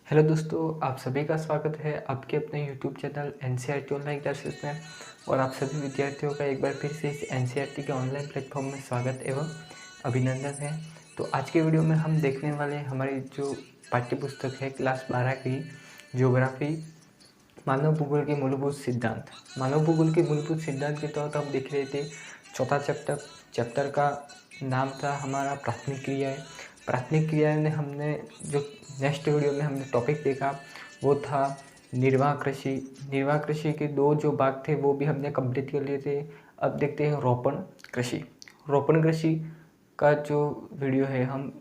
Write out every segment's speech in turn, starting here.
Hello दोस्तों, आप सभी का स्वागत है आपके अपने YouTube channel NCERT online classes में। और आप सभी विद्यार्थियों का एक बार फिर से इस एनसीईआरटी के ऑनलाइन प्लेटफॉर्म में स्वागत एवं अभिनंदन है। तो आज के वीडियो में हम देखने वाले हमारी जो पाठ्य पुस्तक है क्लास 12 की ज्योग्राफी मानव भूगोल के मूलभूत सिद्धांत। मानव भूगोल के मूलभूत सिद्धांत के तहत हम देख रहे थे चौथा चैप्टर का नाम था हमारा प्राथमिक क्रियाएं। प्राथमिक क्रियाएं में हमने जो नेक्स्ट वीडियो में हमने टॉपिक देखा वो था निर्वाह कृषि। निर्वाह कृषि के दो जो भाग थे वो भी हमने कंप्लीट कर लिए थे। अब देखते हैं रोपण कृषि। रोपण कृषि का जो वीडियो है हम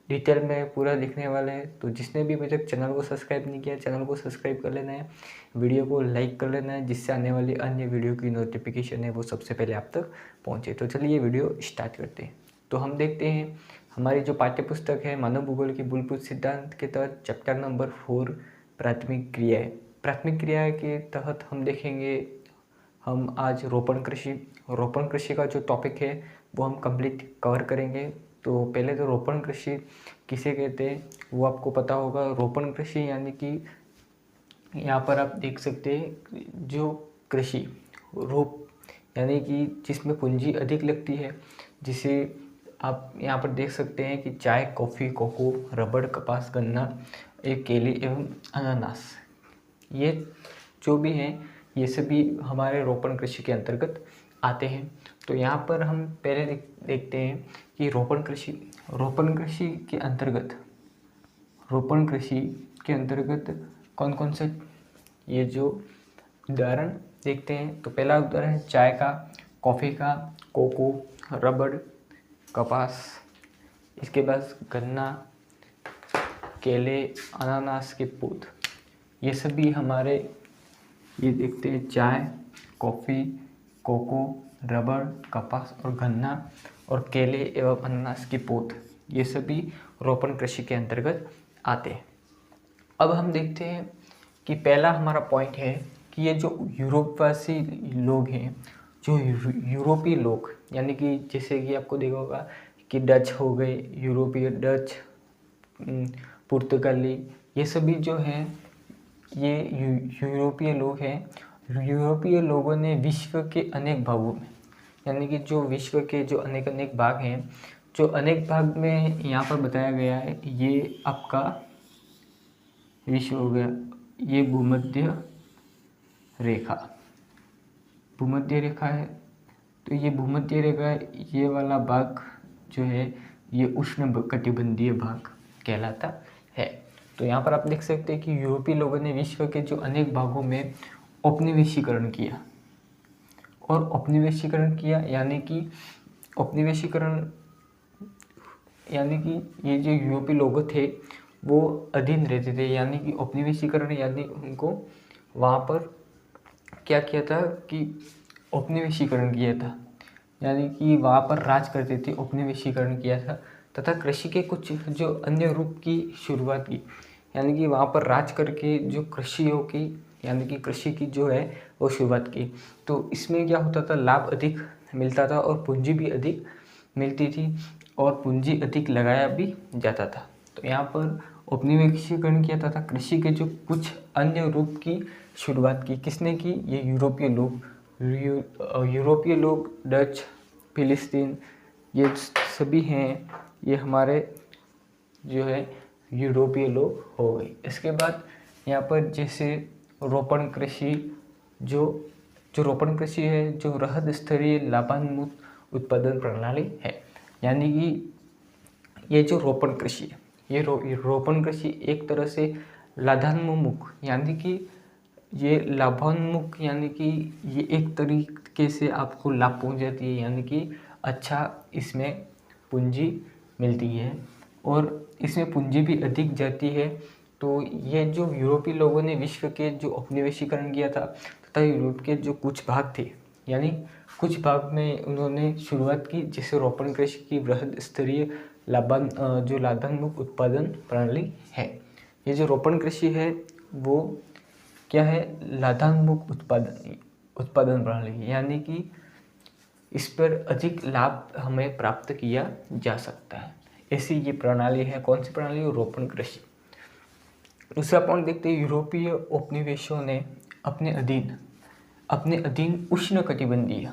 डिटेल में पूरा देखने वाले हैं। तो जिसने भी अभी तक चैनल को सब्सक्राइब नहीं किया, चैनल को सब्सक्राइब कर लेना है, वीडियो को लाइक कर लेना है, जिससे आने वाली अन्य वीडियो की नोटिफिकेशन है वो सबसे पहले आप तक पहुँचे। तो चलिए वीडियो स्टार्ट करते हैं। तो हम देखते हैं हमारी जो पाठ्य पुस्तक है मानव भूगोल के मूलभूत सिद्धांत के तहत चैप्टर नंबर 4 प्राथमिक क्रियाएं। प्राथमिक क्रिया के तहत हम देखेंगे हम आज रोपण कृषि। रोपण कृषि का जो टॉपिक है वो हम कंप्लीट कवर करेंगे। तो पहले तो रोपण कृषि किसे कहते हैं वो आपको पता होगा। रोपण कृषि यानी कि यहाँ पर आप देख सकते हैं जो कृषि रोप यानी कि जिसमें पूंजी अधिक लगती है, जिसे आप यहाँ पर देख सकते हैं कि चाय, कॉफ़ी, कोको, रबड़, कपास, गन्ना, एक केले एवं अनानास, ये जो भी हैं ये सभी हमारे रोपण कृषि के अंतर्गत आते हैं। तो यहाँ पर हम पहले देखते हैं कि रोपण कृषि के अंतर्गत कौन कौन से ये जो उदाहरण देखते हैं। तो पहला उदाहरण है चाय का, कॉफ़ी का, कोको, रबड़, कपास, इसके बाद गन्ना, केले, अनानास के पौध, ये सभी हमारे ये देखते हैं चाय, कॉफ़ी, कोको, रबड़, कपास और गन्ना और केले एवं अनानास के पौध, ये सभी रोपण कृषि के अंतर्गत आते हैं। अब हम देखते हैं कि पहला हमारा पॉइंट है कि ये जो यूरोपवासी लोग हैं, जो यूरोपीय लोग यानी कि जैसे कि आपको देखा होगा कि डच हो गए, यूरोपीय डच, पुर्तगाली, ये सभी जो हैं ये यूरोपीय लोग हैं। यूरोपीय लोगों ने विश्व के अनेक भागों में यानी कि जो विश्व के जो अनेक अनेक भाग हैं, जो अनेक भाग में यहाँ पर बताया गया है, ये आपका विश्व हो गया। ये भूमध्य रेखा है। तो ये भूमध्य रेखा, ये वाला भाग जो है ये उष्ण कटिबंधीय भाग कहलाता है। तो यहाँ पर आप देख सकते हैं कि यूरोपीय लोगों ने विश्व के जो अनेक भागों में औपनिवेशीकरण किया। और औपनिवेशीकरण किया यानी कि ये जो यूरोपीय लोग थे वो अधीन रहते थे, यानी कि औपनिवेशीकरण यानी उनको वहाँ पर क्या किया था कि औपनिवेशीकरण किया था, यानी कि वहाँ पर राज करते थे, औपनिवेशीकरण किया था। तथा कृषि के कुछ जो अन्य रूप की शुरुआत की, यानी कि वहाँ पर राज करके जो कृषियों की यानी कि कृषि की जो है वो शुरुआत की। तो इसमें क्या होता था, लाभ अधिक मिलता था और पूंजी भी अधिक मिलती थी और पूंजी अधिक लगाया भी जाता था। तो यहाँ पर औपनिवेशीकरण किया तथा कृषि के जो कुछ अन्य रूप की शुरुआत की किसने की, ये यूरोपीय लोग डच, फिलिस्तीन, ये सभी हैं, ये हमारे जो है यूरोपीय लोग हो गए। इसके बाद यहाँ पर जैसे रोपण कृषि जो रोपण कृषि है, जो वृहद स्तरीय लाभान्वित उत्पादन प्रणाली है, यानी कि ये जो रोपण कृषि है, ये रोपण कृषि एक तरह से लाभान्मुख यानी कि ये लाभान्मुख यानी कि ये एक तरीके से आपको लाभ पहुंच जाती है, यानी कि अच्छा इसमें पूंजी मिलती है और इसमें पूंजी भी अधिक जाती है। तो ये जो यूरोपीय लोगों ने विश्व के जो औपनिवेशीकरण किया था तथा यूरोप के जो कुछ भाग थे, यानी कुछ भाग में उन्होंने शुरुआत की, जैसे रोपण कृषि की वृहद स्तरीय लाभान्मुख उत्पादन प्रणाली है। ये जो रोपण कृषि है वो क्या है, लाभान्मुख उत्पादन प्रणाली, यानी कि इस पर अधिक लाभ हमें प्राप्त किया जा सकता है, ऐसी ये प्रणाली है। कौन सी प्रणाली, रोपण कृषि। दूसरा पॉइंट देखते हैं, यूरोपीय उपनिवेशों ने अपने अधीन उष्णकटिबंधीय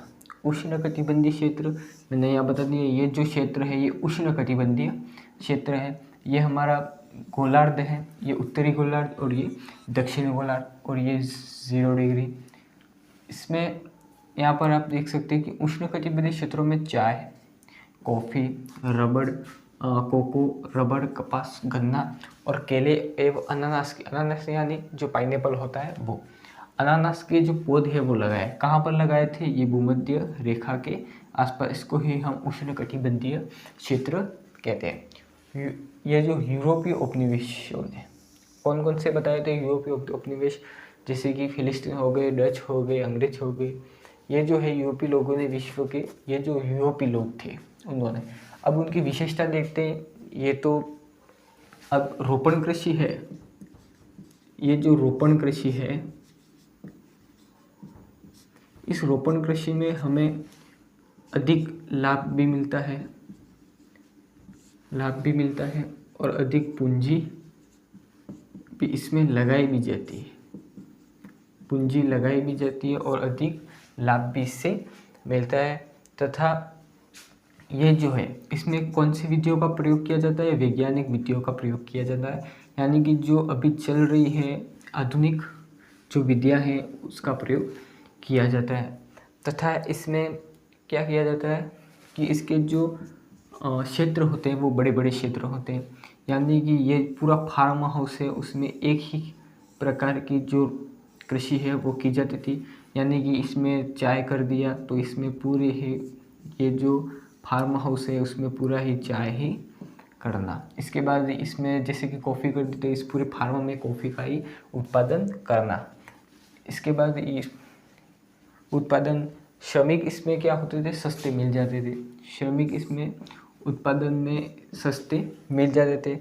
क्षेत्र, मैंने यहाँ बता दिया, ये जो क्षेत्र है ये उष्णकटिबंधीय क्षेत्र है। ये हमारा गोलार्ध है, ये उत्तरी गोलार्ध और ये दक्षिणी गोलार्ध, और ये 0 डिग्री। इसमें यहाँ पर आप देख सकते हैं कि उष्णकटिबंधीय क्षेत्रों में चाय, कॉफ़ी, रबड़, कोको, रबड़, कपास, गन्ना और केले एवं अनानास यानी जो पाइनएप्पल होता है वो, अनानास के जो पौधे हैं वो लगाए। कहाँ पर लगाए थे? ये भूमध्य रेखा के आसपास। इसको ही हम उष्णकटिबंधीय क्षेत्र कहते हैं। ये जो यूरोपीय उपनिवेशों ने कौन कौन से बताए थे यूरोपीय उपनिवेश, जैसे कि फिलिस्तीन हो गए, डच हो गए, अंग्रेज हो गए, ये जो है यूरोपीय लोगों ने विश्व के, ये जो यूरोपीय लोग थे उन्होंने। अब उनकी विशेषता देखते हैं। ये तो अब रोपण कृषि है, ये जो रोपण कृषि है, इस रोपण कृषि में हमें अधिक लाभ भी मिलता है और अधिक पूंजी भी इसमें लगाई भी जाती है और अधिक लाभ भी इससे मिलता है। तथा ये जो है इसमें कौन सी विधियों का प्रयोग किया जाता है? वैज्ञानिक विधियों का प्रयोग किया जाता है, यानी कि जो अभी चल रही है आधुनिक जो विधियाँ हैं उसका प्रयोग किया जाता है। तथा इसमें क्या किया जाता है कि इसके जो क्षेत्र होते हैं वो बड़े बड़े क्षेत्र होते हैं, यानी कि ये पूरा फार्म हाउस है, उसमें एक ही प्रकार की जो कृषि है वो की जाती थी। यानी कि इसमें चाय कर दिया तो इसमें पूरे ही ये जो फार्म हाउस है उसमें पूरा ही चाय ही करना। इसके बाद इसमें जैसे कि कॉफ़ी कर दी तो इस पूरे फार्म में कॉफ़ी का ही उत्पादन करना। इसके बाद उत्पादन श्रमिक इसमें क्या होते थे? सस्ते मिल जाते थे। श्रमिक इसमें उत्पादन में सस्ते मिल जाते थे।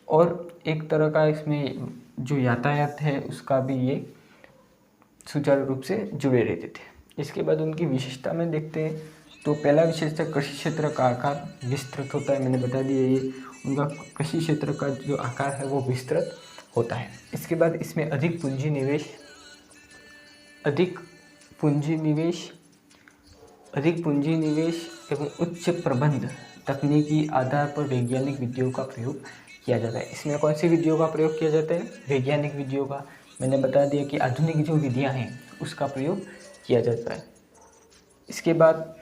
और एक तरह का इसमें जो यातायात है उसका भी ये सुचारू रूप से जुड़े रहते थे। इसके बाद उनकी विशेषता में देखते हैं तो पहला विशेषता, कृषि क्षेत्र का आकार विस्तृत होता है। मैंने बता दिया ये उनका कृषि क्षेत्र का जो आकार है वो विस्तृत होता है। इसके बाद इसमें अधिक पूंजी निवेश एवं उच्च प्रबंध तकनीकी आधार पर वैज्ञानिक विधियों का प्रयोग किया जाता है। इसमें कौन सी विधियों का प्रयोग किया जाता है? वैज्ञानिक विधियों का। मैंने बता दिया कि आधुनिक जो विधियां हैं उसका प्रयोग किया जाता है। इसके बाद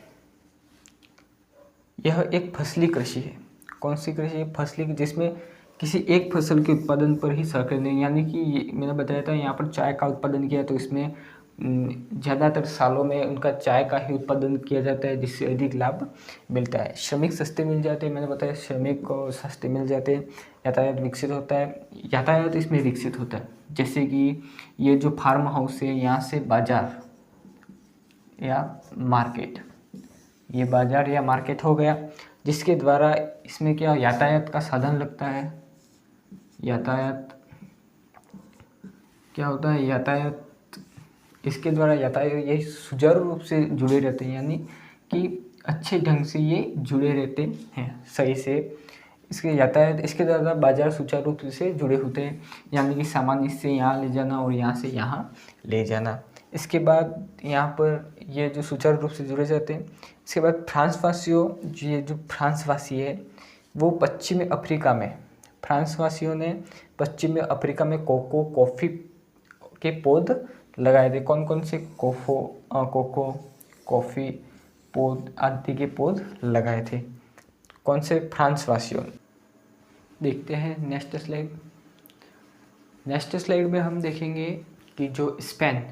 यह एक फसली कृषि है। कौन सी कृषि है? फसली, जिसमें किसी एक फसल के उत्पादन पर ही सर्कल नहीं, यानी कि मैंने बताया था यहाँ पर चाय का उत्पादन किया तो इसमें ज़्यादातर सालों में उनका चाय का ही उत्पादन किया जाता है, जिससे अधिक लाभ मिलता है। श्रमिक सस्ते मिल जाते हैं, मैंने बताया श्रमिक को सस्ते मिल जाते हैं। यातायात विकसित होता है, यातायात इसमें विकसित होता है। जैसे कि ये जो फार्म हाउस है यहाँ से बाजार या मार्केट, ये बाजार या मार्केट हो गया, जिसके द्वारा इसमें क्या यातायात का साधन लगता है। यातायात क्या होता है? यातायात, इसके द्वारा यातायात ये सुचारू रूप से जुड़े रहते हैं, यानी कि अच्छे ढंग से ये जुड़े रहते हैं सही से। इसके यातायात, इसके द्वारा बाजार सुचारू रूप से जुड़े होते हैं, यानी कि सामान इससे यहाँ ले जाना और यहाँ से यहाँ ले जाना। इसके बाद यहाँ पर ये जो सुचारू रूप से जुड़े जाते हैं। इसके बाद ये जो फ्रांसवासी है वो पश्चिमी अफ्रीका में, फ्रांसवासियों ने पश्चिमी अफ्रीका में कोको, कॉफ़ी के पौध लगाए थे। कौन कौन से? कोको, कॉफ़ी पौध आदि के पौध लगाए थे। कौन से? फ्रांसवासियों ने। देखते हैं नेक्स्ट स्लाइड में हम देखेंगे कि जो स्पेन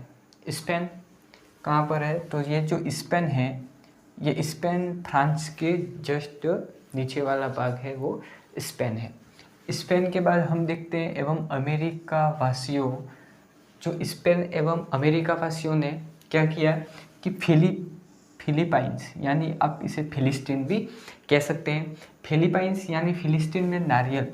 कहाँ पर है? तो ये जो स्पेन है, ये स्पेन फ्रांस के जस्ट नीचे वाला भाग है वो स्पेन है। स्पेन के बाद हम देखते हैं एवं अमेरिका वासियों, जो स्पेन एवं अमेरिका वासियों ने क्या किया कि फिलीपाइंस, यानी आप इसे फिलिस्तीन भी कह सकते हैं। फिलीपाइंस यानी फिलिस्तीन में नारियल,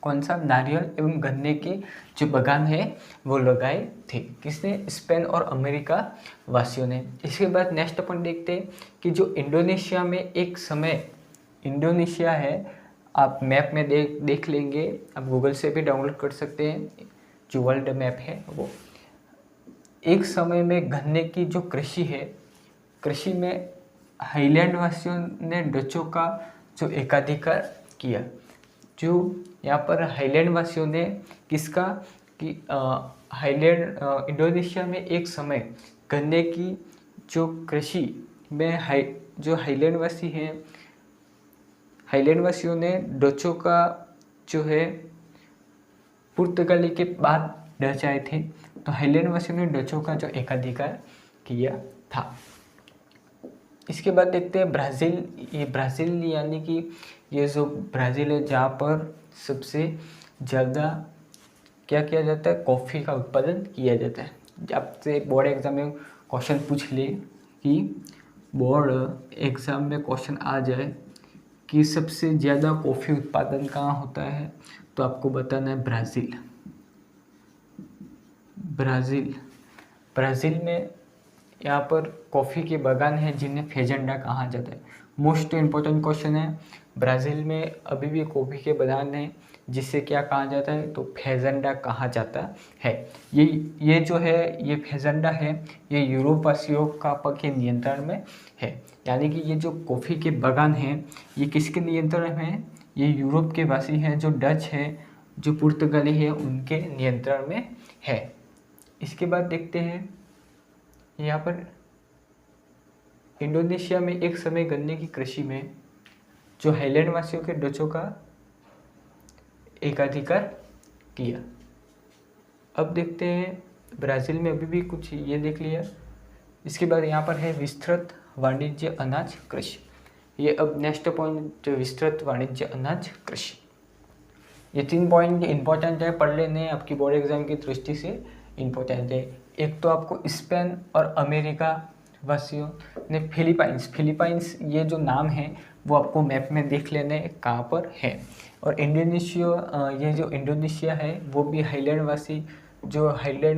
कौन सा? नारियल एवं गन्ने के जो बागान है वो लगाए थे। किसने? स्पेन और अमेरिका वासियों ने। इसके बाद नेक्स्ट पॉइंट देखते हैं कि जो इंडोनेशिया में एक समय, इंडोनेशिया है आप मैप में देख लेंगे, आप गूगल से भी डाउनलोड कर सकते हैं, जो वर्ल्ड मैप है वो। एक समय में गन्ने की जो कृषि है, कृषि में हाईलैंड वासियों ने डचों का जो एकाधिकार किया। जो यहाँ पर हाईलैंड वासियों ने किसका कि हाईलैंड इंडोनेशिया में एक समय गन्ने की जो कृषि में जो हाईलैंड वासी हैं, हाईलैंड वासियों ने डचों का जो है पुर्तगाली के बाद डच आए थे, तो हाईलैंड वासियों ने डचों का जो एकाधिकार किया था। इसके बाद देखते हैं ब्राज़ील। ये ब्राज़ील यानी कि ये जो ब्राज़ील है जहाँ पर सबसे ज़्यादा क्या किया जाता है, कॉफ़ी का उत्पादन किया जाता है। आपसे बोर्ड एग्ज़ाम में क्वेश्चन पूछ ले कि बोर्ड एग्ज़ाम में क्वेश्चन आ जाए कि सबसे ज़्यादा कॉफ़ी उत्पादन कहाँ होता है, तो आपको बताना है ब्राज़ील। ब्राज़ील में यहाँ पर कॉफ़ी के बागान हैं जिन्हें फेजेंडा कहा जाता है। मोस्ट इम्पोर्टेंट क्वेश्चन है, ब्राज़ील में अभी भी कॉफ़ी के बागान हैं जिसे क्या कहा जाता है, तो फेजेंडा कहा जाता है। ये जो है, ये फेजेंडा है, ये यूरोप वासियों के नियंत्रण में है। यानी कि ये जो कॉफ़ी के बागान हैं ये किसके नियंत्रण में है, ये यूरोप के वासी हैं, जो डच है, जो पुर्तगाली है, उनके नियंत्रण में है। इसके बाद देखते हैं यहाँ पर इंडोनेशिया में एक समय गन्ने की कृषि में जो हाईलैंड वासियों के डचों का एकाधिकार किया। अब देखते हैं ब्राज़ील में अभी भी कुछ ये देख लिया। इसके बाद यहाँ पर है विस्तृत वाणिज्य अनाज कृषि। ये अब नेक्स्ट पॉइंट, विस्तृत वाणिज्य अनाज कृषि। ये 3 पॉइंट इंपॉर्टेंट है, पढ़ लेने आपकी बोर्ड एग्जाम की दृष्टि से इम्पोर्टेंट है। एक तो आपको स्पेन और अमेरिका वासियों ने फिलीपाइंस ये जो नाम है वो आपको मैप में देख लेने कहाँ पर है। और इंडोनेशिया, ये जो इंडोनेशिया है वो भी हाईलैंड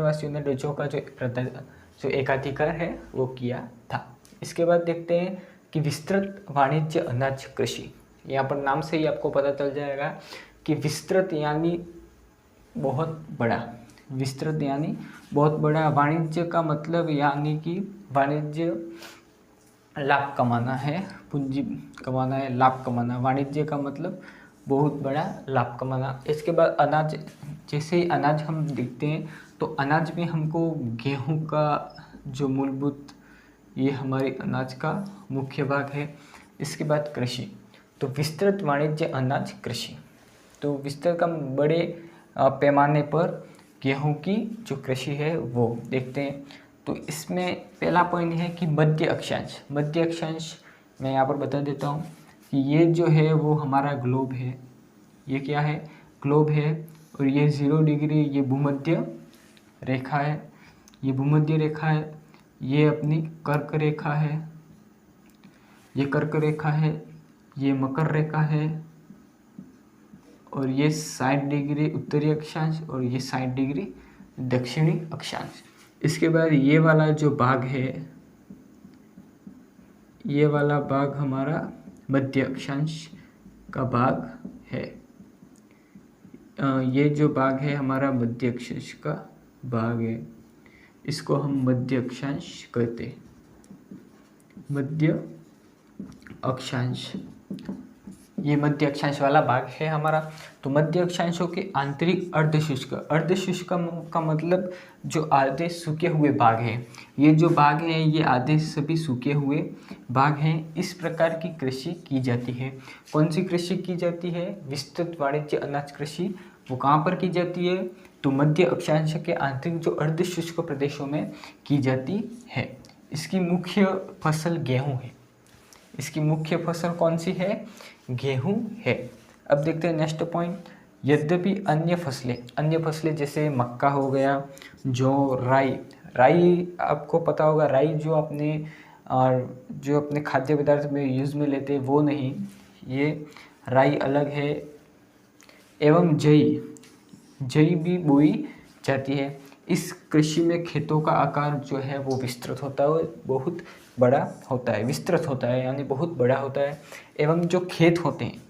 वासियों ने डचों का जो एकाधिकार है वो किया था। इसके बाद देखते हैं कि विस्तृत वाणिज्य अनाज कृषि। यहाँ पर नाम से ही आपको पता चल जाएगा कि विस्तृत यानी बहुत बड़ा, विस्तृत यानी बहुत बड़ा, वाणिज्य का मतलब यानी कि वाणिज्य लाभ कमाना है, पूंजी कमाना है, लाभ कमाना। वाणिज्य का मतलब बहुत बड़ा लाभ कमाना। इसके बाद अनाज, जैसे ही अनाज हम देखते हैं तो अनाज में हमको गेहूं का जो मूलभूत, ये हमारे अनाज का मुख्य भाग है। इसके बाद कृषि, तो विस्तृत वाणिज्य अनाज कृषि, तो विस्तृत का बड़े पैमाने पर गेहूं की जो कृषि है वो देखते हैं। तो इसमें पहला पॉइंट है कि मध्य अक्षांश। मध्य अक्षांश मैं यहाँ पर बता देता हूँ कि ये जो है वो हमारा ग्लोब है। ये क्या है, ग्लोब है। और ये 0 डिग्री ये भूमध्य रेखा है, ये भूमध्य रेखा है। ये अपनी कर्क रेखा है, ये कर्क रेखा है, ये मकर रेखा है, और ये 60 डिग्री उत्तरी अक्षांश और ये 60 डिग्री दक्षिणी अक्षांश। इसके बाद ये वाला जो भाग है, ये वाला भाग हमारा मध्य अक्षांश का भाग है। ये जो भाग है हमारा मध्य अक्षांश का भाग है, इसको हम मध्य अक्षांश कहते हैं, मध्य अक्षांश। ये मध्य अक्षांश वाला भाग है हमारा। तो मध्य अक्षांशों के आंतरिक अर्धशुष्क, अर्धशुष्क का मतलब जो आधे सूखे हुए भाग हैं, ये जो भाग हैं ये आधे सभी सूखे हुए भाग हैं। इस प्रकार की कृषि की जाती है। कौन सी कृषि की जाती है, विस्तृत वाणिज्य अनाज कृषि। वो कहाँ पर की जाती है, तो मध्य अक्षांश के आंतरिक जो अर्धशुष्क प्रदेशों में की जाती है। इसकी मुख्य फसल गेहूँ है। इसकी मुख्य फसल कौन सी है, गेहूं है। अब देखते हैं नेक्स्ट पॉइंट, यद्यपि अन्य फसलें जैसे मक्का हो गया, जौ, राई आपको पता होगा, राई जो अपने खाद्य पदार्थ में यूज़ में लेते हैं वो नहीं, ये राई अलग है। एवं जई भी बोई जाती है। इस कृषि में खेतों का आकार जो है वो विस्तृत होता है, बहुत बड़ा होता है, विस्तृत होता है यानी बहुत बड़ा होता है। एवं जो खेत होते हैं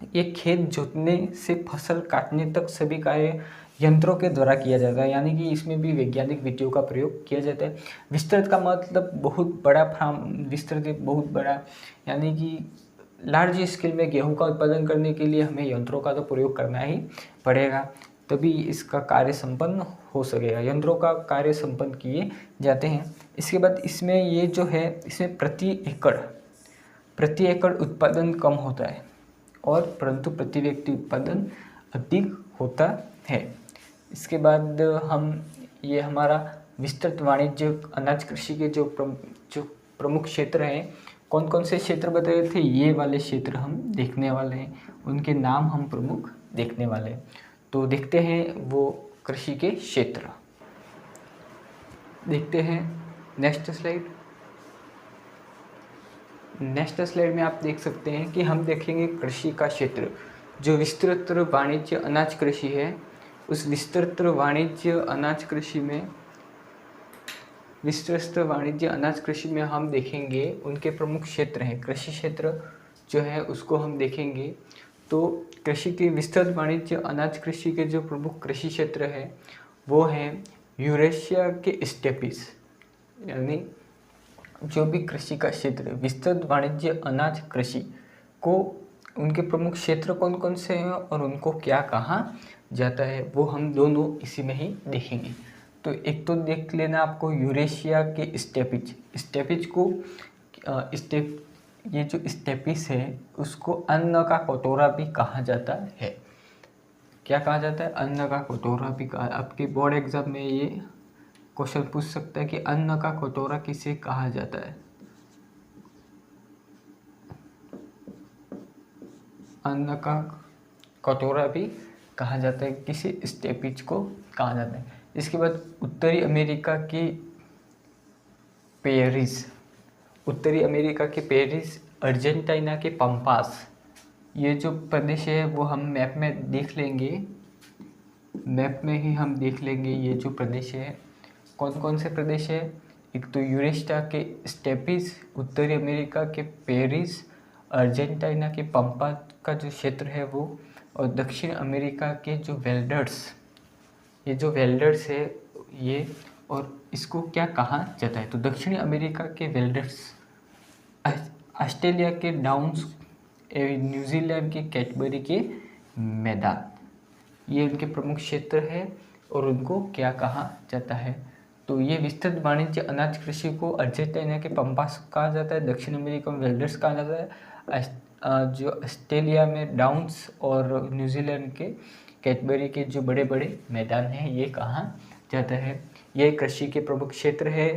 ये खेत जोतने से फसल काटने तक सभी कार्य यंत्रों के द्वारा किया जाता है, यानी कि इसमें भी वैज्ञानिक विधियों का प्रयोग किया जाता है। विस्तृत का मतलब बहुत बड़ा फार्म, विस्तृत बहुत बड़ा, यानी कि लार्ज स्केल में गेहूं का उत्पादन करने के लिए हमें यंत्रों का तो प्रयोग करना ही पड़ेगा, तभी इसका कार्य संपन्न हो सकेगा। यंत्रों का कार्य संपन्न किए जाते हैं। इसके बाद इसमें ये जो है, इसमें प्रति एकड़ उत्पादन कम होता है और परंतु प्रति व्यक्ति उत्पादन अधिक होता है। इसके बाद हम ये हमारा विस्तृत वाणिज्य अनाज कृषि के जो प्रमुख क्षेत्र हैं, कौन कौन से क्षेत्र बताए थे, ये वाले क्षेत्र हम देखने वाले हैं, उनके नाम हम प्रमुख देखने वाले हैं। तो देखते हैं वो कृषि के क्षेत्र, देखते हैं नेक्स्ट स्लाइड। नेक्स्ट स्लाइड में आप देख सकते हैं कि हम देखेंगे कृषि का क्षेत्र। जो विस्तृत वाणिज्य अनाज कृषि है, उस विस्तृत वाणिज्य अनाज कृषि में हम देखेंगे उनके प्रमुख क्षेत्र हैं। कृषि क्षेत्र जो है उसको हम देखेंगे। तो कृषि के विस्तृत वाणिज्य अनाज कृषि के जो प्रमुख कृषि क्षेत्र है वो हैं यूरेशिया के स्टेपिस, यानी जो भी कृषि का क्षेत्र विस्तृत वाणिज्य अनाज कृषि को, उनके प्रमुख क्षेत्र कौन कौन से हैं और उनको क्या कहा जाता है, वो हम दोनों इसी में ही देखेंगे। तो एक तो देख लेना आपको यूरेशिया के स्टेपिज को ये जो स्टेपिस है उसको अन्न का कटोरा भी कहा जाता है। क्या कहा जाता है? अन्न का कटोरा भी कहा। आपके बोर्ड एग्जाम में ये क्वेश्चन पूछ सकता है कि अन्न का कटोरा किसे कहा जाता है। अन्न का कटोरा भी कहा जाता है, किसी स्टेपिज को कहा जाता है। इसके बाद उत्तरी अमेरिका के पेरिस, अर्जेंटीना के पंपास, ये जो प्रदेश है वो हम मैप में देख लेंगे। मैप में ही हम देख लेंगे ये जो प्रदेश है कौन कौन से प्रदेश है। एक तो यूरेशिया के स्टेपिस, उत्तरी अमेरिका के पेरिस, अर्जेंटीना के पंपा का जो क्षेत्र है वो, और दक्षिण अमेरिका के जो वेल्डर्स, ये जो वेल्डर्स है ये, और इसको क्या कहा जाता है? तो दक्षिण अमेरिका के वेल्डर्स, ऑस्ट्रेलिया के डाउन्स, न्यूजीलैंड के कैडबरी के मैदान, ये उनके प्रमुख क्षेत्र है और उनको क्या कहा जाता है। तो ये विस्तृत वाणिज्य अनाज कृषि को अर्जेंटीना के पंपास कहा जाता है, दक्षिण अमेरिका में वेल्डर्स कहा जाता है, जो ऑस्ट्रेलिया में डाउन्स और न्यूजीलैंड के कैडबरी के जो बड़े बड़े मैदान हैं ये कहा जाता है। ये कृषि के प्रमुख क्षेत्र है।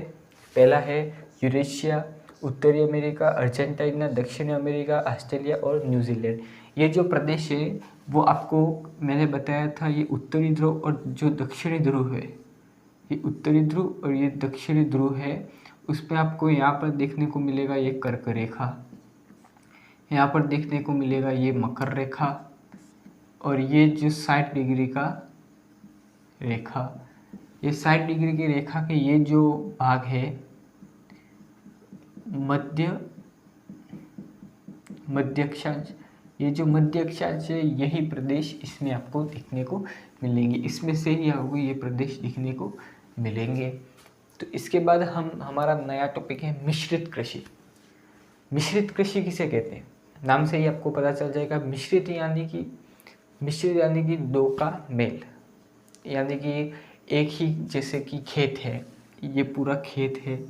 पहला है यूरेशिया, उत्तरी अमेरिका, अर्जेंटीना, दक्षिण अमेरिका, ऑस्ट्रेलिया और न्यूजीलैंड। ये जो प्रदेश है वो आपको मैंने बताया था, ये उत्तरी ध्रुव और जो दक्षिणी ध्रुव है, ये उत्तरी ध्रुव और ये दक्षिणी ध्रुव है, उस पर आपको यहाँ पर देखने को मिलेगा ये कर्क रेखा, यहाँ पर देखने को मिलेगा ये मकर रेखा, और ये जो 60 डिग्री का रेखा, ये 60 डिग्री की रेखा के ये जो भाग है मध्य अक्षांश, ये जो मध्य अक्षांश है यही प्रदेश इसमें आपको देखने को मिलेंगे, इसमें से ही आपको ये प्रदेश दिखने को मिलेंगे। तो इसके बाद हमारा नया टॉपिक है मिश्रित कृषि। मिश्रित कृषि किसे कहते हैं? नाम से ही आपको पता चल जाएगा। मिश्रित यानी कि दो का मेल, यानी कि एक ही, जैसे कि खेत है, ये पूरा खेत है,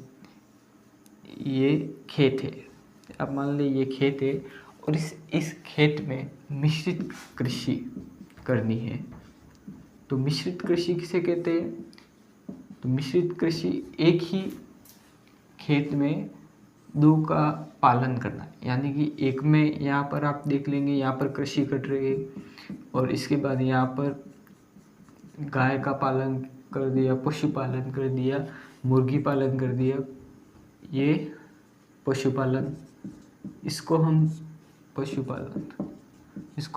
ये खेत है, अब मान ली ये खेत है और इस खेत में मिश्रित कृषि करनी है। तो मिश्रित कृषि किसे कहते हैं? तो मिश्रित कृषि एक ही खेत में दो का पालन करना, यानी कि एक में यहाँ पर आप देख लेंगे यहाँ पर कृषि कर रही है और इसके बाद यहाँ पर गाय का पालन कर दिया, पशुपालन कर दिया, मुर्गी पालन कर दिया, ये पशुपालन, इसको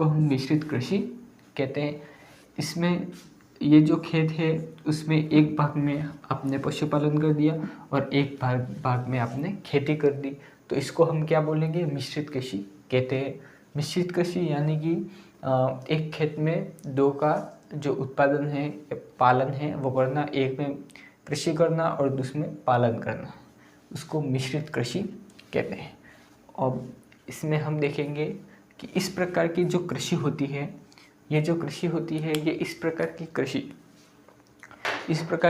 हम मिश्रित कृषि कहते हैं। इसमें ये जो खेत है उसमें एक भाग में आपने पशुपालन कर दिया और एक भाग में आपने खेती कर दी, तो इसको हम क्या बोलेंगे? मिश्रित कृषि कहते हैं। मिश्रित कृषि यानी कि एक खेत में दो का जो उत्पादन है, पालन है, वो करना, एक में कृषि करना और दूसरे में पालन करना, उसको मिश्रित कृषि कहते हैं। और इसमें हम देखेंगे कि इस प्रकार की जो कृषि होती है, ये जो कृषि होती है, ये इस प्रकार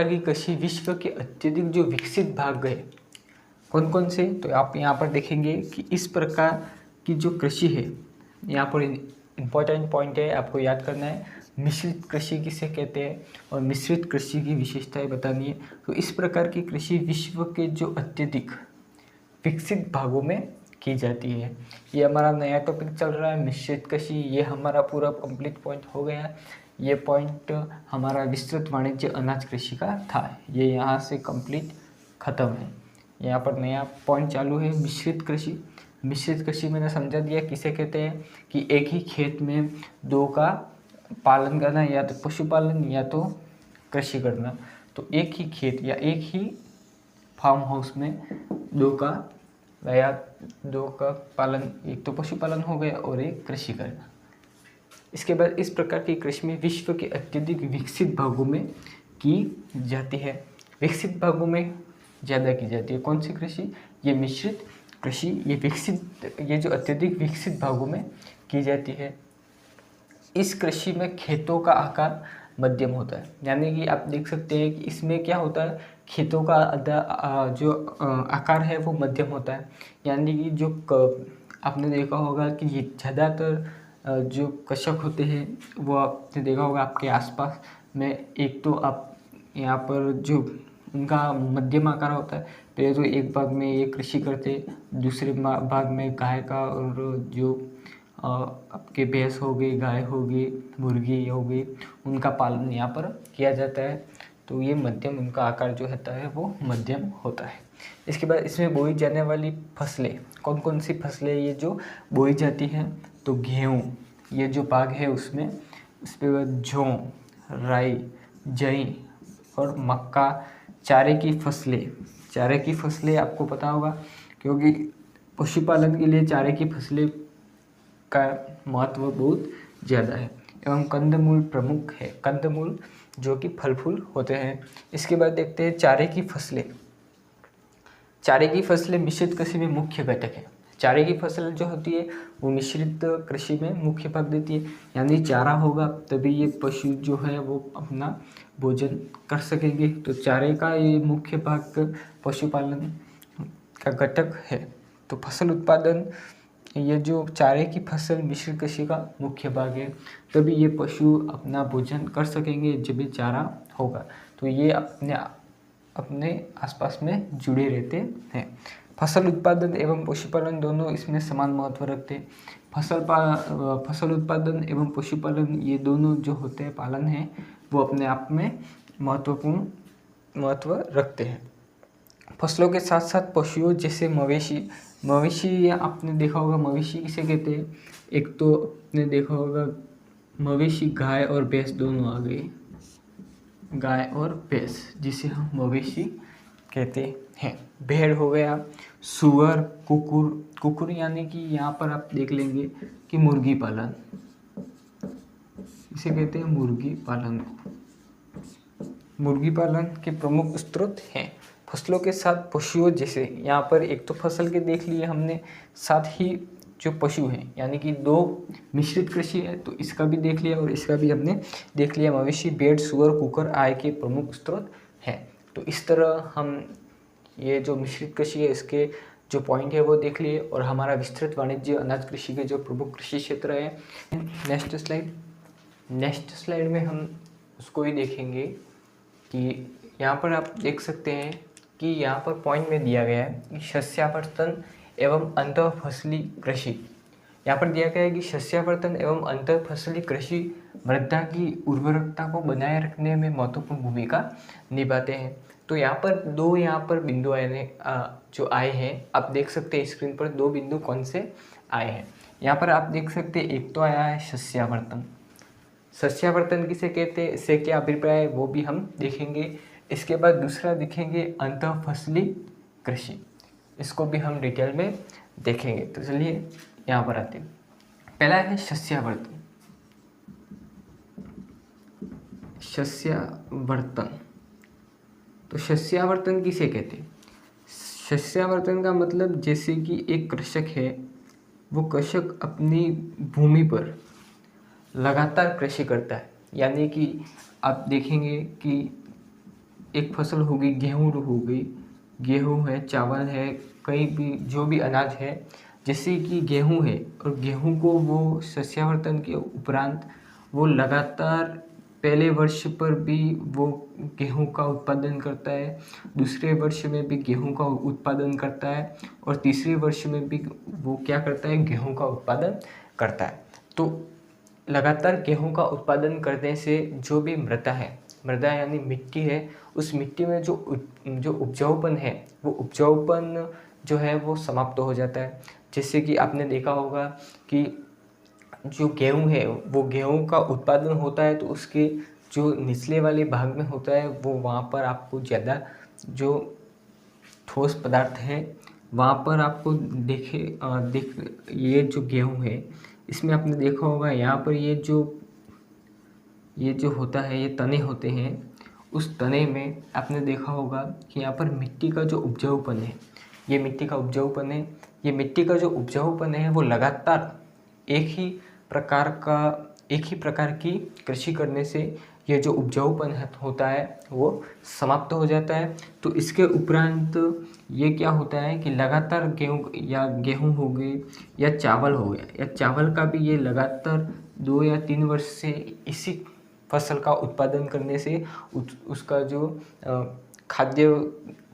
की कृषि विश्व के अत्यधिक जो विकसित भाग है, कौन कौन से, तो आप यहाँ पर देखेंगे कि इस प्रकार की जो कृषि है, यहाँ पर इम्पोर्टेंट पॉइंट है, आपको याद करना है, मिश्रित कृषि किसे कहते हैं और मिश्रित कृषि की विशेषताएं बतानी है। तो इस प्रकार की कृषि विश्व के जो अत्यधिक विकसित भागों में की जाती है। ये हमारा नया टॉपिक चल रहा है, मिश्रित कृषि। ये हमारा पूरा कंप्लीट पॉइंट हो गया। ये पॉइंट हमारा विस्तृत वाणिज्य अनाज कृषि का था, ये यहाँ से कंप्लीट खत्म है। यहाँ पर नया पॉइंट चालू है, मिश्रित कृषि। मिश्रित कृषि मैंने समझा दिया किसे कहते हैं, कि एक ही खेत में दो का पालन करना, या तो पशुपालन या तो कृषि करना। तो एक ही खेत या एक ही फार्म हाउस में दो का पालन, एक तो पशुपालन हो गया और एक कृषि करना। इसके बाद इस प्रकार की कृषि में विश्व के अत्यधिक विकसित भागों में की जाती है। विकसित भागों में ज़्यादा की जाती है कौन सी कृषि, ये मिश्रित कृषि। ये जो अत्यधिक विकसित भागों में की जाती है। इस कृषि में खेतों का आकार मध्यम होता है, यानी कि आप देख सकते हैं कि इसमें क्या होता है, खेतों का जो आकार है वो मध्यम होता है। यानी कि जो आपने देखा होगा कि ये ज़्यादातर जो कृषक होते हैं वो आपने देखा होगा आपके आसपास में, एक तो आप यहाँ पर जो उनका मध्यम आकार होता है, पहले तो एक भाग में ये कृषि करते, दूसरे भाग में गाय का और जो आपके भैंस हो गई, गाय हो गई, मुर्गी हो गई, उनका पालन यहाँ पर किया जाता है। तो ये मध्यम, उनका आकार जो होता है वो मध्यम होता है। इसके बाद इसमें बोई जाने वाली फसलें, कौन कौन सी फसलें ये जो बोई जाती हैं, तो गेहूँ ये जो भाग है उसमें, उसके बाद जौ, राई, जई और मक्का। चारे की फसलें आपको पता होगा, क्योंकि पशुपालन के लिए चारे की फसलें का महत्व बहुत ज़्यादा है। एवं कंदमूल प्रमुख है, कंदमूल जो कि फल फूल होते हैं। इसके बाद देखते हैं चारे की फसलें मिश्रित कृषि में मुख्य घटक है। चारे की फसल जो होती है वो मिश्रित कृषि में मुख्य भाग देती है, यानी चारा होगा तभी ये पशु जो है वो अपना भोजन कर सकेंगे। तो चारे का ये मुख्य भाग पशुपालन का घटक है। तो फसल उत्पादन, ये जो चारे की फसल मिश्रित कृषि का मुख्य भाग है, तभी ये पशु अपना भोजन कर सकेंगे जब ये चारा होगा। तो ये अपने आसपास में जुड़े रहते हैं। फसल उत्पादन एवं पशुपालन दोनों इसमें समान महत्व रखते हैं। फसल उत्पादन एवं पशुपालन ये दोनों जो होते हैं पालन है, वो अपने आप में महत्वपूर्ण महत्व रखते हैं। फसलों के साथ साथ पशुओं जैसे मवेशी आपने देखा होगा, मवेशी किसे कहते हैं, एक तो आपने देखा होगा मवेशी, गाय और भैंस दोनों आ गए, गाय और भैंस जिसे हम मवेशी कहते हैं। भेड़ हो गया, सुअर, कुकुर यानी कि यहाँ पर आप देख लेंगे कि मुर्गी पालन, इसे कहते हैं मुर्गी पालन के प्रमुख स्रोत हैं। फसलों के साथ पशुओं जैसे, यहाँ पर एक तो फसल के देख लिए हमने, साथ ही जो पशु हैं, यानी कि दो मिश्रित कृषि है तो इसका भी देख लिया और इसका भी हमने देख लिया। मवेशी, भेड़, सुअर, कुकुर आय के प्रमुख स्रोत हैं। तो इस तरह हम ये जो मिश्रित कृषि है इसके जो पॉइंट है वो देख लिए, और हमारा विस्तृत वाणिज्य अनाज कृषि के जो प्रमुख कृषि क्षेत्र है। नेक्स्ट स्लाइड में हम उसको ही देखेंगे कि यहाँ पर आप देख सकते हैं कि यहाँ पर पॉइंट में दिया गया है कि शस्यावर्तन एवं अंतःफसली कृषि। यहाँ पर दिया गया है कि शस्यावर्तन एवं अंतःफसली कृषि मृदा की उर्वरकता को बनाए रखने में महत्वपूर्ण भूमिका निभाते हैं। तो यहाँ पर बिंदु जो आए हैं, आप देख सकते हैं स्क्रीन पर दो बिंदु कौन से आए हैं। यहाँ पर आप देख सकते हैं एक तो आया है सस्यावर्तन किसे कहते हैं, इससे क्या अभिप्राय है वो भी हम देखेंगे। इसके बाद दूसरा देखेंगे अंतःफसली कृषि, इसको भी हम डिटेल में देखेंगे। तो चलिए यहाँ पर आते हैं। पहला है शस्यावर्तन। शस्यावर्तन, तो शस्यावर्तन किसे कहते हैं? शस्यावर्तन का मतलब जैसे कि एक कृषक है, वो कृषक अपनी भूमि पर लगातार कृषि करता है। यानी कि आप देखेंगे कि एक फसल होगी, गेहूँ हो गई, गेहूँ है, चावल है, कहीं भी जो भी अनाज है, जैसे कि गेहूँ है, और गेहूँ को वो शस्यावर्तन के उपरांत वो लगातार पहले वर्ष पर भी वो गेहूँ का उत्पादन करता है, दूसरे वर्ष में भी गेहूँ का उत्पादन करता है, और तीसरे वर्ष में भी वो क्या करता है, गेहूँ का उत्पादन करता है। तो लगातार गेहूँ का उत्पादन करने से जो भी मृदा यानी मिट्टी है, उस मिट्टी में जो उपजाऊपन है, वो उपजाऊपन जो है वो समाप्त हो जाता है। जैसे कि आपने देखा होगा कि जो गेहूँ है, वो गेहूँ का उत्पादन होता है तो उसके जो निचले वाले भाग में होता है, वो वहाँ पर आपको ज़्यादा जो ठोस पदार्थ है वहाँ पर आपको ये जो गेहूँ है, इसमें आपने देखा होगा यहाँ पर ये जो होता है, ये तने होते हैं, उस तने में आपने देखा होगा कि यहाँ पर मिट्टी का जो उपजाऊपन है, ये मिट्टी का उपजाऊपन है, वो लगातार एक ही प्रकार की कृषि करने से ये जो उपजाऊपन होता है वो समाप्त हो जाता है। तो इसके उपरांत ये क्या होता है कि लगातार गेहूँ हो गए या चावल हो गया, या चावल का भी ये लगातार 2 या 3 वर्ष से इसी फसल का उत्पादन करने से उसका जो खाद्य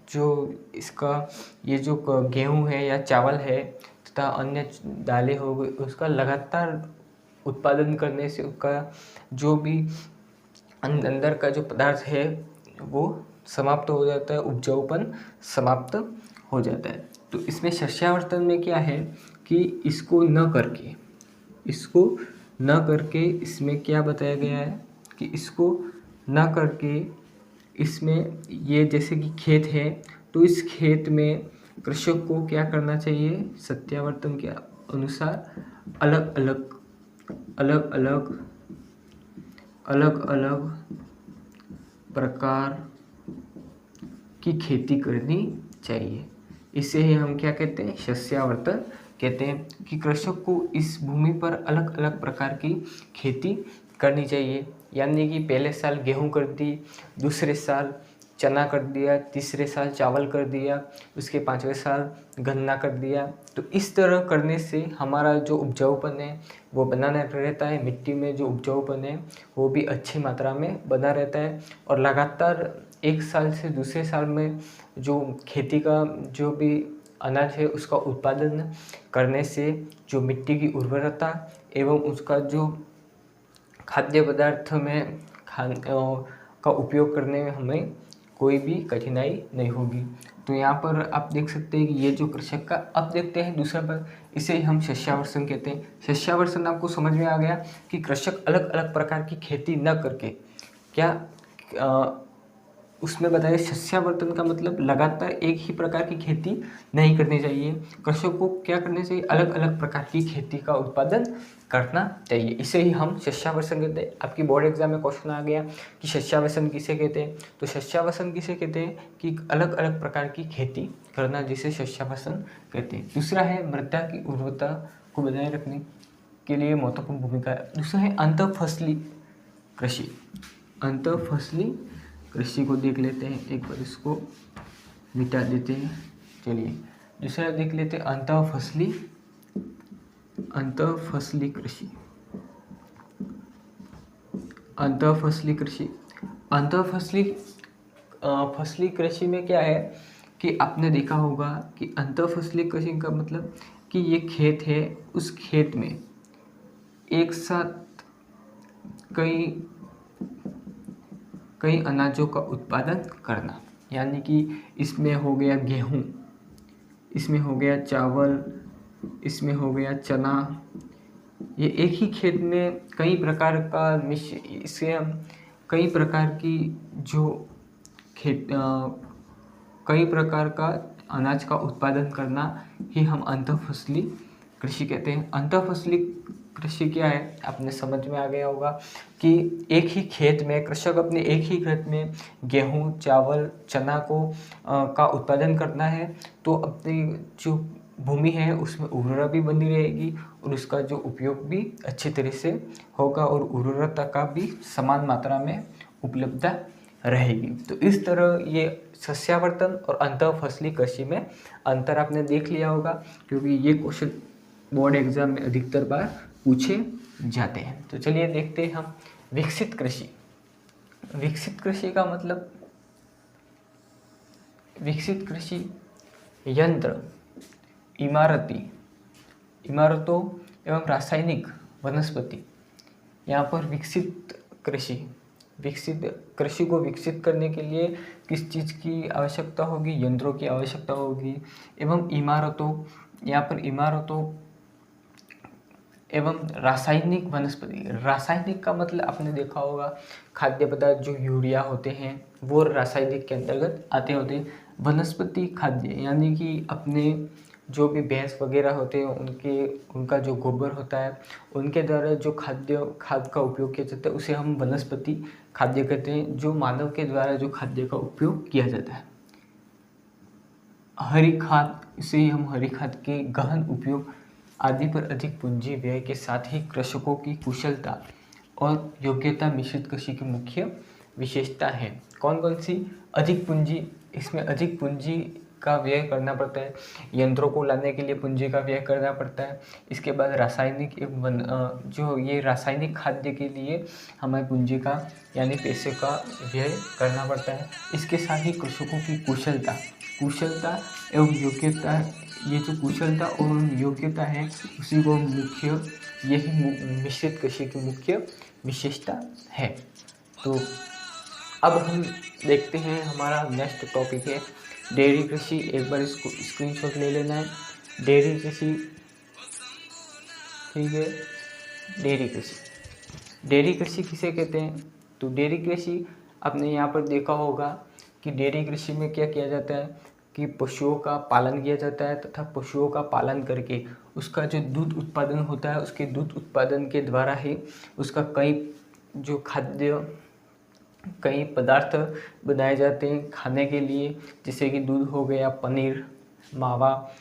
जो इसका ये जो गेहूँ है या चावल है तथा अन्य दालें हो गई, उसका लगातार उत्पादन करने से उसका जो भी अंदर का जो पदार्थ है वो समाप्त हो जाता है, उपजाऊपन समाप्त हो जाता है। तो इसमें शस्यावर्तन में क्या है कि इसको न करके इसमें क्या बताया गया है कि इसको न करके इसमें ये जैसे कि खेत है, तो इस खेत में कृषक को क्या करना चाहिए, सत्यावर्तन के अनुसार अलग अलग प्रकार की खेती करनी चाहिए। इसे ही हम क्या कहते हैं, शस्यावर्तन कहते हैं कि कृषक को इस भूमि पर अलग अलग प्रकार की खेती करनी चाहिए। यानी कि पहले साल गेहूँ कर दी, दूसरे साल चना कर दिया, तीसरे साल चावल कर दिया, उसके 5वें साल गन्ना कर दिया। तो इस तरह करने से हमारा जो उपजाऊपन है वो बना रहता है, मिट्टी में जो उपजाऊपन है वो भी अच्छी मात्रा में बना रहता है। और लगातार एक साल से दूसरे साल में जो खेती का जो भी अनाज है उसका उत्पादन करने से जो मिट्टी की उर्वरता एवं उसका जो खाद्य पदार्थ में का उपयोग करने में हमें कोई भी कठिनाई नहीं होगी। तो यहाँ पर आप देख सकते हैं कि ये जो कृषक का, अब देखते हैं दूसरा पर, इसे हम शस्यावर्तन कहते हैं। शस्यावर्तन आपको समझ में आ गया कि कृषक अलग अलग प्रकार की खेती न करके क्या उसमें बताया शस्यावर्तन का मतलब लगातार एक ही प्रकार की खेती नहीं करनी चाहिए। कृषक को क्या करना चाहिए, अलग अलग प्रकार की खेती का उत्पादन करना चाहिए। इसे ही हम शस्यावर्तन कहते हैं। आपकी बोर्ड एग्जाम में क्वेश्चन आ गया कि शस्यावर्तन किसे कहते हैं, तो शस्यावर्तन किसे कहते हैं कि अलग अलग प्रकार की खेती करना, जिसे शस्यावर्तन कहते हैं। दूसरा है मृदा की उर्वरता को बनाए रखने के लिए महत्वपूर्ण भूमिका है। दूसरा है अंतःफसली कृषि। अंतःफसली कृषि को देख लेते हैं, एक बार इसको मिटा देते हैं। चलिए दूसरा देख लेते हैं, अंतःफसली कृषि। फसली कृषि में क्या है कि आपने देखा होगा कि अंतःफसली कृषि का मतलब कि ये खेत है, उस खेत में एक साथ कई अनाजों का उत्पादन करना। यानी कि इसमें हो गया गेहूँ, इसमें हो गया चावल, इसमें हो गया चना। ये एक ही खेत में कई प्रकार का इसे हम कई प्रकार की जो कई प्रकार का अनाज का उत्पादन करना ही हम अंतःफसली कृषि कहते हैं। अंतःफसली कृषि क्या है आपने समझ में आ गया होगा कि एक ही खेत में कृषक अपने एक ही खेत में गेहूँ, चावल, चना का उत्पादन करना है तो अपनी जो भूमि है उसमें उर्वरता भी बनी रहेगी और उसका जो उपयोग भी अच्छी तरह से होगा और उर्वरता का भी समान मात्रा में उपलब्धता रहेगी। तो इस तरह ये सस्यावर्तन और अंतर फसली कृषि में अंतर आपने देख लिया होगा, क्योंकि ये क्वेश्चन बोर्ड एग्जाम में अधिकतर बार पूछे जाते हैं। तो चलिए देखते हैं हम विकसित कृषि। विकसित कृषि का मतलब विकसित कृषि यंत्र, इमारतों एवं रासायनिक, वनस्पति। यहाँ पर विकसित कृषि को विकसित करने के लिए किस चीज़ की आवश्यकता होगी? यंत्रों की आवश्यकता होगी। एवं यहाँ पर इमारतों एवं रासायनिक, वनस्पति। रासायनिक का मतलब आपने देखा होगा खाद्य पदार्थ जो यूरिया होते हैं वो रासायनिक के अंतर्गत आते होते हैं। वनस्पति खाद्य यानी कि अपने जो भी भैंस वगैरह होते हैं उनका जो गोबर होता है उनके द्वारा जो खाद का उपयोग किया जाता है उसे हम वनस्पति खाद्य कहते हैं, जो मानव के द्वारा जो खाद्य का उपयोग किया जाता है। हरी खाद, इसे हम हरी खाद के गहन उपयोग आदि पर अधिक पूंजी व्यय के साथ ही कृषकों की कुशलता और योग्यता मिश्रित कृषि की मुख्य विशेषता है। कौन कौन सी? अधिक पूंजी, इसमें अधिक पूंजी का व्यय करना पड़ता है, यंत्रों को लाने के लिए पूंजी का व्यय करना पड़ता है। इसके बाद रासायनिक जो ये रासायनिक खाद्य के लिए हमें पूंजी का यानी पैसे का व्यय करना पड़ता है। इसके साथ ही कृषकों की कुशलता एवं योग्यता, ये जो कुशलता और योग्यता है उसी को यही मिश्रित कृषि की मुख्य विशेषता है। तो अब हम देखते हैं हमारा नेक्स्ट टॉपिक है डेयरी कृषि। एक बार इसको स्क्रीनशॉट ले लेना है। डेयरी कृषि, ठीक है। डेयरी कृषि किसे कहते हैं? तो डेयरी कृषि आपने यहाँ पर देखा होगा कि डेयरी कृषि में क्या किया जाता है कि पशुओं का पालन किया जाता है तथा पशुओं का पालन करके उसका जो दूध उत्पादन होता है उसके दूध उत्पादन के द्वारा ही उसका कई पदार्थ बनाए जाते हैं खाने के लिए, जैसे कि दूध हो गया, पनीर, मावा,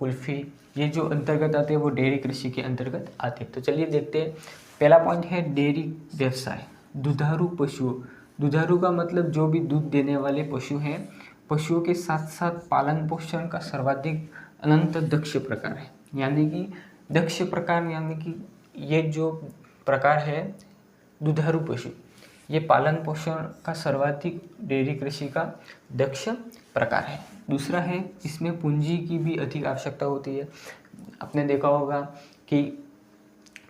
कुल्फ़ी, ये जो अंतर्गत आते हैं वो डेयरी कृषि के अंतर्गत आते हैं। तो चलिए देखते हैं। पहला पॉइंट है डेयरी व्यवसाय। दुधारू पशुओं, दुधारू का मतलब जो भी दूध देने वाले पशु हैं, पशुओं के साथ साथ पालन पोषण का सर्वाधिक अनंत दक्ष प्रकार है। यानी कि दक्ष प्रकार यानी कि ये जो प्रकार है दुधारू पशु, ये पालन पोषण का सर्वाधिक डेयरी कृषि का दक्ष प्रकार है। दूसरा है इसमें पूंजी की भी अधिक आवश्यकता होती है। आपने देखा होगा कि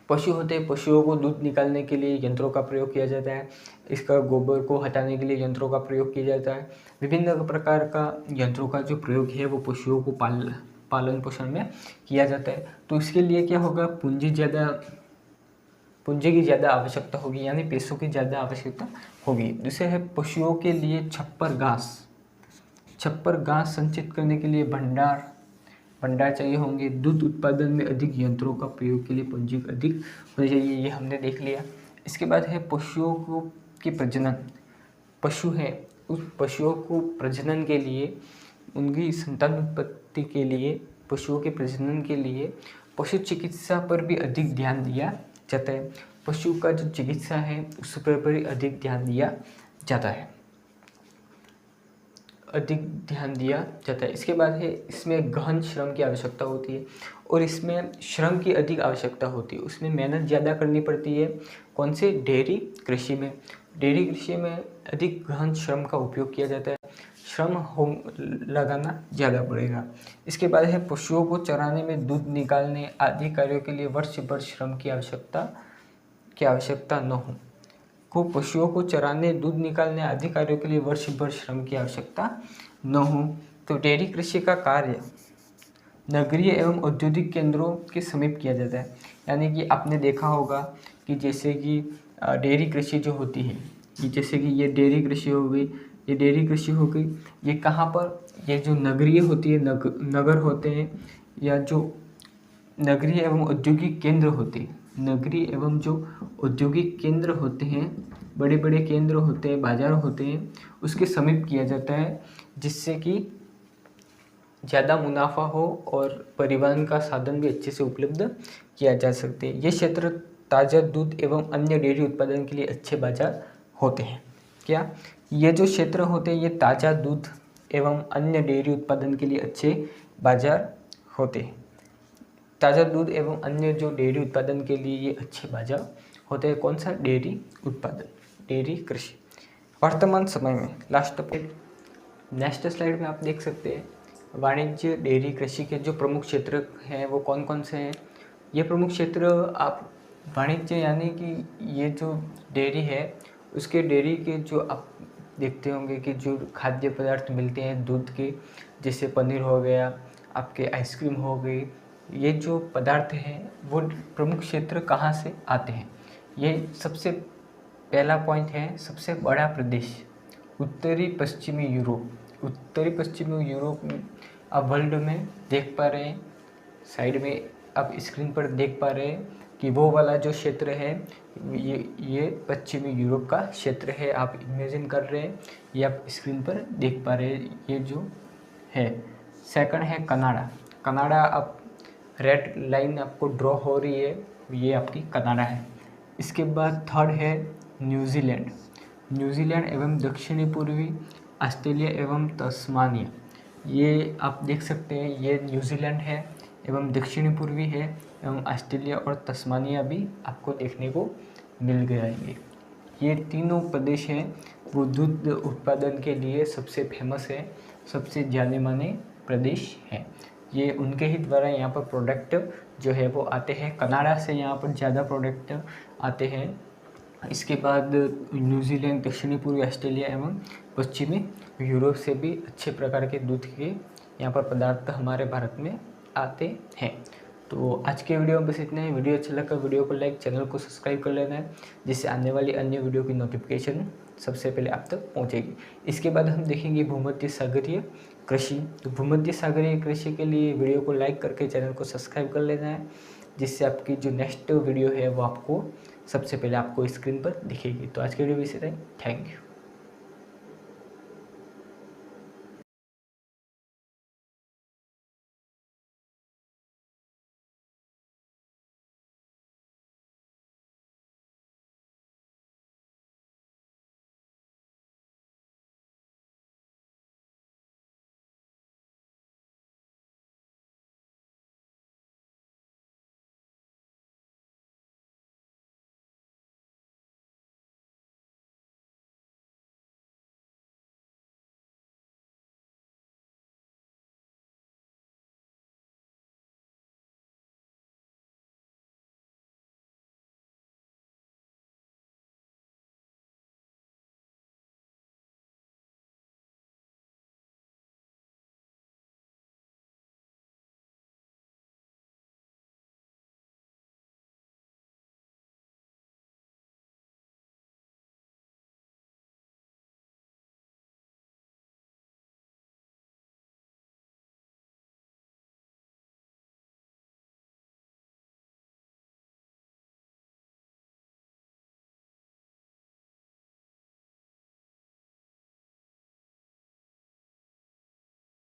पशु होते हैं, पशुओं को दूध निकालने के लिए यंत्रों का प्रयोग किया जाता है, इसका गोबर को हटाने के लिए यंत्रों का प्रयोग किया जाता है। विभिन्न प्रकार का यंत्रों का जो प्रयोग है वो पशुओं को पालन पोषण में किया जाता है। तो इसके लिए क्या होगा, पूंजी की ज़्यादा आवश्यकता होगी, यानी पैसों की ज़्यादा आवश्यकता होगी। दूसरे है पशुओं के लिए छप्पर घास संचित करने के लिए भंडार चाहिए होंगे। दूध उत्पादन में अधिक यंत्रों का प्रयोग के लिए पूंजी अधिक होनी चाहिए, ये हमने देख लिया। इसके बाद है पशुओं के प्रजनन। पशु है, उस पशुओं को प्रजनन के लिए, उनकी संतान उत्पत्ति के लिए, पशुओं के प्रजनन के लिए पशु चिकित्सा पर भी अधिक ध्यान दिया जाता है। पशु का जो चिकित्सा है उस पर भी अधिक ध्यान दिया जाता है। इसके बाद है इसमें गहन श्रम की आवश्यकता होती है और इसमें श्रम की अधिक आवश्यकता होती है, उसमें मेहनत ज़्यादा करनी पड़ती है। कौन से? डेयरी कृषि में। डेयरी कृषि में अधिक गहन श्रम का उपयोग किया जाता है, लगाना ज़्यादा पड़ेगा। इसके बाद है पशुओं को चराने में, दूध निकालने आदि कार्यों के लिए वर्ष भर श्रम की आवश्यकता न हो। पशुओं को चराने, दूध निकालने आदि कार्यों के लिए वर्ष भर श्रम की आवश्यकता न हो। तो डेयरी कृषि का कार्य नगरीय एवं औद्योगिक केंद्रों के समीप किया जाता है। यानी कि आपने देखा होगा कि जैसे कि डेयरी कृषि जो होती है, जैसे कि ये डेयरी कृषि हो गई, ये कहाँ पर? ये जो नगरीय होती है, नगर होते हैं या जो नगरीय एवं औद्योगिक केंद्र होते हैं, नगरीय एवं जो औद्योगिक केंद्र होते हैं, बड़े बड़े केंद्र होते हैं, बाजार होते हैं, उसके समीप किया जाता है, जिससे कि ज़्यादा मुनाफा हो और परिवहन का साधन भी अच्छे से उपलब्ध किया जा सकते हैं। ये क्षेत्र ताज़ा दूध एवं अन्य डेयरी उत्पादन के लिए अच्छे बाजार होते हैं। क्या ये जो क्षेत्र होते हैं ये ताज़ा दूध एवं अन्य डेयरी उत्पादन के लिए अच्छे बाजार होते हैं। ताज़ा दूध एवं अन्य जो डेयरी उत्पादन के लिए ये अच्छे बाजार होते हैं। कौन सा? डेयरी उत्पादन, डेयरी कृषि। वर्तमान समय में नेक्स्ट स्लाइड में आप देख सकते हैं वाणिज्य डेयरी कृषि के जो प्रमुख क्षेत्र हैं वो कौन कौन से हैं। ये प्रमुख क्षेत्र आप वाणिज्य यानी कि ये जो डेयरी है उसके डेयरी के जो आप देखते होंगे कि जो खाद्य पदार्थ मिलते हैं दूध के, जैसे पनीर हो गया, आपके आइसक्रीम हो गई, ये जो पदार्थ हैं वो प्रमुख क्षेत्र कहाँ से आते हैं। ये सबसे पहला पॉइंट है, सबसे बड़ा प्रदेश उत्तरी पश्चिमी यूरोप। उत्तरी पश्चिमी यूरोप में आप वर्ल्ड में देख पा रहे हैं, साइड में आप स्क्रीन पर देख पा रहे हैं कि वो वाला जो क्षेत्र है ये पश्चिमी यूरोप का क्षेत्र है। आप इमेजिन कर रहे हैं, ये आप स्क्रीन पर देख पा रहे हैं, ये जो है। सेकंड है कनाडा। कनाडा आप रेड लाइन आपको ड्रॉ हो रही है, ये आपकी कनाडा है। इसके बाद थर्ड है न्यूजीलैंड। न्यूजीलैंड एवं दक्षिणी पूर्वी ऑस्ट्रेलिया एवं तस्मानिया, ये आप देख सकते हैं, ये न्यूजीलैंड है एवं दक्षिणी पूर्वी है एवं ऑस्ट्रेलिया और तस्मानिया भी आपको देखने को मिल जाएंगे। ये तीनों प्रदेश हैं वो दूध उत्पादन के लिए सबसे फेमस है, सबसे जाने माने प्रदेश हैं। ये उनके ही द्वारा यहाँ पर प्रोडक्ट जो है वो आते हैं। कनाडा से यहाँ पर ज़्यादा प्रोडक्ट आते हैं। इसके बाद न्यूजीलैंड, दक्षिणी पूर्वी ऑस्ट्रेलिया एवं पश्चिमी यूरोप से भी अच्छे प्रकार के दूध के यहाँ पर पदार्थ हमारे भारत में आते हैं। तो आज के वीडियो में बस इतना ही। वीडियो अच्छा लगा वीडियो को लाइक, चैनल को सब्सक्राइब कर लेना है, जिससे आने वाली अन्य वीडियो की नोटिफिकेशन सबसे पहले आप तक पहुँचेगी। इसके बाद हम देखेंगे भूमध्य सागरीय कृषि। तो भूमध्य सागरीय कृषि के लिए वीडियो को लाइक करके चैनल को सब्सक्राइब कर लेना है, जिससे आपकी जो नेक्स्ट वीडियो है वो आपको सबसे पहले आपको स्क्रीन पर दिखेगी। तो आज के वीडियो में इतना ही। Thank you.